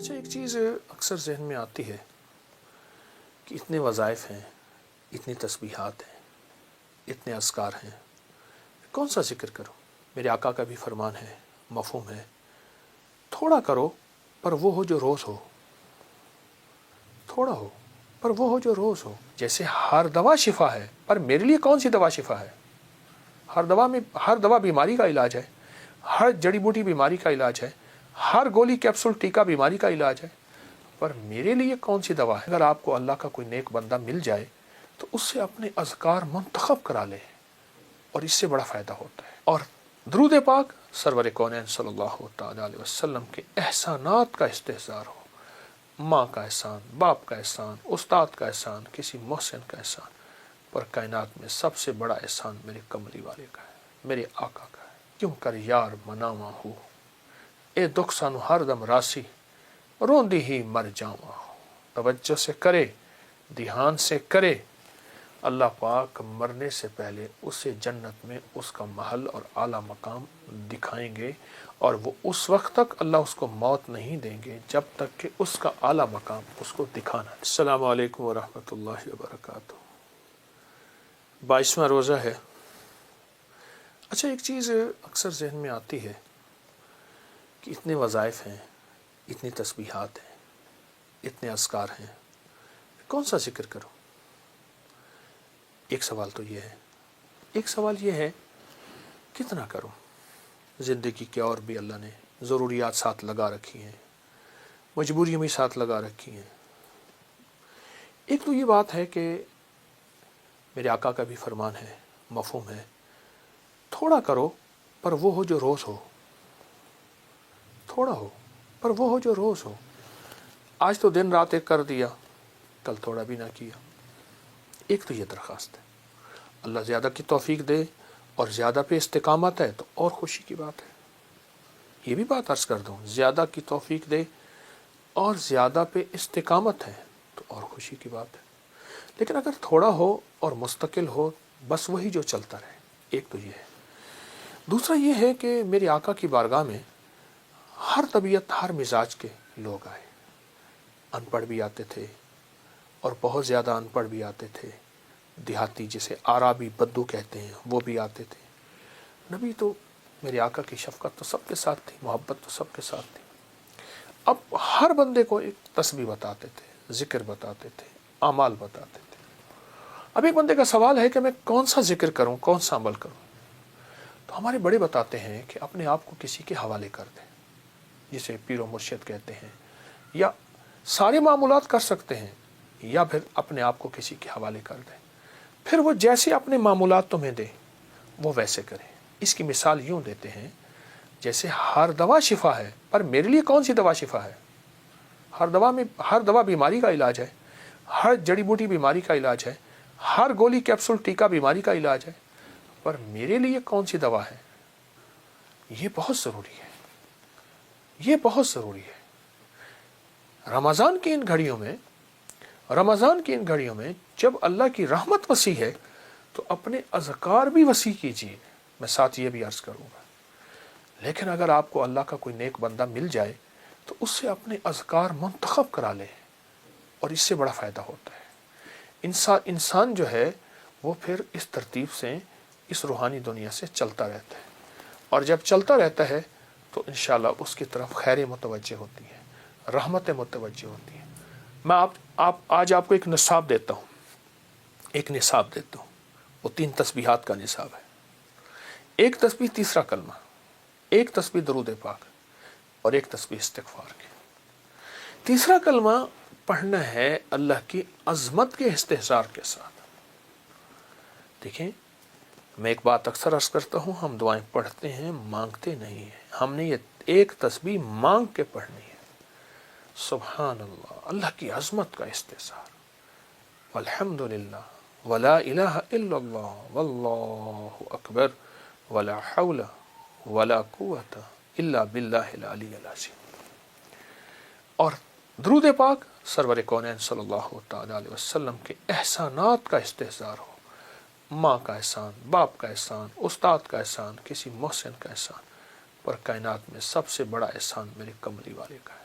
اچھا، ایک چیز اکثر ذہن میں آتی ہے کہ اتنے وظائف ہیں، اتنی تسبیحات ہیں، اتنے اذکار ہیں، کون سا ذکر کرو؟ میرے آقا کا بھی فرمان ہے، مفہوم ہے، تھوڑا کرو پر وہ ہو جو روز ہو، تھوڑا ہو پر وہ ہو جو روز ہو۔ جیسے ہر دوا شفا ہے، پر میرے لیے کون سی دوا شفا ہے؟ ہر دوا بیماری کا علاج ہے، ہر جڑی بوٹی بیماری کا علاج ہے، ہر گولی کیپسول ٹیکا بیماری کا علاج ہے، پر میرے لیے کون سی دوا ہے؟ اگر آپ کو اللہ کا کوئی نیک بندہ مل جائے تو اس سے اپنے اذکار منتخب کرا لے، اور اس سے بڑا فائدہ ہوتا ہے۔ اور درود پاک سرور کونین صلی اللہ تعالی علیہ وسلم کے احسانات کا استحضار ہو، ماں کا احسان، باپ کا احسان، استاد کا احسان، کسی محسن کا احسان، پر کائنات میں سب سے بڑا احسان میرے کملی والے کا ہے، میرے آقا کا ہے۔ کیوں کر یار مناواں ہو، اے دکھ سانو ہر دم راسی، روندی ہی مر جاواں ہو۔ توجہ سے کرے، دھیان سے کرے، اللہ پاک مرنے سے پہلے اسے جنت میں اس کا محل اور اعلیٰ مقام دکھائیں گے، اور وہ اس وقت تک اللہ اس کو موت نہیں دیں گے جب تک کہ اس کا اعلیٰ مقام اس کو دکھانا۔ السلام علیکم ورحمۃ اللہ وبرکاتہ۔ 22واں روزہ ہے۔ اچھا، ایک چیز اکثر ذہن میں آتی ہے کہ اتنے وظائف ہیں، اتنی تسبیحات ہیں، اتنے اذکار ہیں، کون سا ذکر کرو؟ ایک سوال تو یہ ہے، ایک سوال یہ ہے کتنا کروں؟ زندگی کے اور بھی اللہ نے ضروریات ساتھ لگا رکھی ہیں، مجبوریاں بھی ساتھ لگا رکھی ہیں۔ ایک تو یہ بات ہے کہ میرے آقا کا بھی فرمان ہے، مفہوم ہے، تھوڑا کرو پر وہ ہو جو روز ہو، تھوڑا ہو پر وہ ہو جو روز ہو۔ آج تو دن رات ایک کر دیا، کل تھوڑا بھی نہ کیا۔ ایک تو یہ درخواست ہے، اللہ زیادہ کی توفیق دے اور زیادہ پہ استقامت ہے تو اور خوشی کی بات ہے۔ یہ بھی بات عرض کر دوں، زیادہ کی توفیق دے اور زیادہ پہ استقامت ہے تو اور خوشی کی بات ہے۔ لیکن اگر تھوڑا ہو اور مستقل ہو، بس وہی جو چلتا رہے، ایک تو یہ ہے۔ دوسرا یہ ہے کہ میرے آقا کی بارگاہ میں ہر طبیعت، ہر مزاج کے لوگ آئے، ان پڑھ بھی آتے تھے اور بہت زیادہ ان پڑھ بھی آتے تھے، دیہاتی جسے عرابی بدو کہتے ہیں وہ بھی آتے تھے۔ نبی تو میرے آقا کی شفقت تو سب کے ساتھ تھی، محبت تو سب کے ساتھ تھی۔ اب ہر بندے کو ایک تسبیح بتاتے تھے، ذکر بتاتے تھے، اعمال بتاتے تھے۔ اب ایک بندے کا سوال ہے کہ میں کون سا ذکر کروں، کون سا عمل کروں؟ تو ہمارے بڑے بتاتے ہیں کہ اپنے آپ کو کسی کے حوالے کر دیں، جسے پیر و مرشد کہتے ہیں، یا سارے معمولات کر سکتے ہیں، یا پھر اپنے آپ کو کسی کے حوالے کر دیں، پھر وہ جیسے اپنے معمولات تمہیں دے وہ ویسے کریں۔ اس کی مثال یوں دیتے ہیں، جیسے ہر دوا شفا ہے، پر میرے لیے کون سی دوا شفا ہے؟ ہر دوا بیماری کا علاج ہے، ہر جڑی بوٹی بیماری کا علاج ہے، ہر گولی کیپسول ٹیکا بیماری کا علاج ہے، پر میرے لیے کون سی دوا ہے؟ یہ بہت ضروری ہے، یہ بہت ضروری ہے۔ رمضان کی ان گھڑیوں میں جب اللہ کی رحمت وسیع ہے تو اپنے اذکار بھی وسیع کیجیے۔ میں ساتھ یہ بھی عرض کروں گا، لیکن اگر آپ کو اللہ کا کوئی نیک بندہ مل جائے تو اس سے اپنے اذکار منتخب کرا لے، اور اس سے بڑا فائدہ ہوتا ہے۔ انسان جو ہے وہ پھر اس ترتیب سے اس روحانی دنیا سے چلتا رہتا ہے، اور جب چلتا رہتا ہے تو انشاءاللہ اس کی طرف خیر متوجہ ہوتی ہے، رحمت متوجہ ہوتی ہے۔ میں آج آپ کو ایک نصاب دیتا ہوں، وہ 3 تسبیحات کا نصاب ہے۔ ایک تسبیح تیسرا کلمہ، ایک تسبیح درود پاک، اور ایک تسبیح استغفار کی۔ تیسرا کلمہ پڑھنا ہے اللہ کی عظمت کے استحضار کے ساتھ۔ دیکھیں، میں ایک بات اکثر عرض کرتا ہوں، ہم دعائیں پڑھتے ہیں، مانگتے نہیں ہیں۔ ہم نے یہ ایک تسبیح مانگ کے پڑھنی ہے۔ سبحان اللہ، اللہ کی عظمت کا استحضار، والحمدللہ، ولا الہ الا اللہ، واللہ اکبر، ولا حول ولا قوت الا باللہ العلی العظیم۔ اور درود پاک سرور کونین صلی اللہ تعالی علیہ وسلم کے احسانات کا استحضار ہو، ماں کا احسان، باپ کا احسان، استاد کا احسان، کسی محسن کا احسان، پر کائنات میں سب سے بڑا احسان میرے کملی والے کا ہے،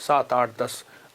7 8 10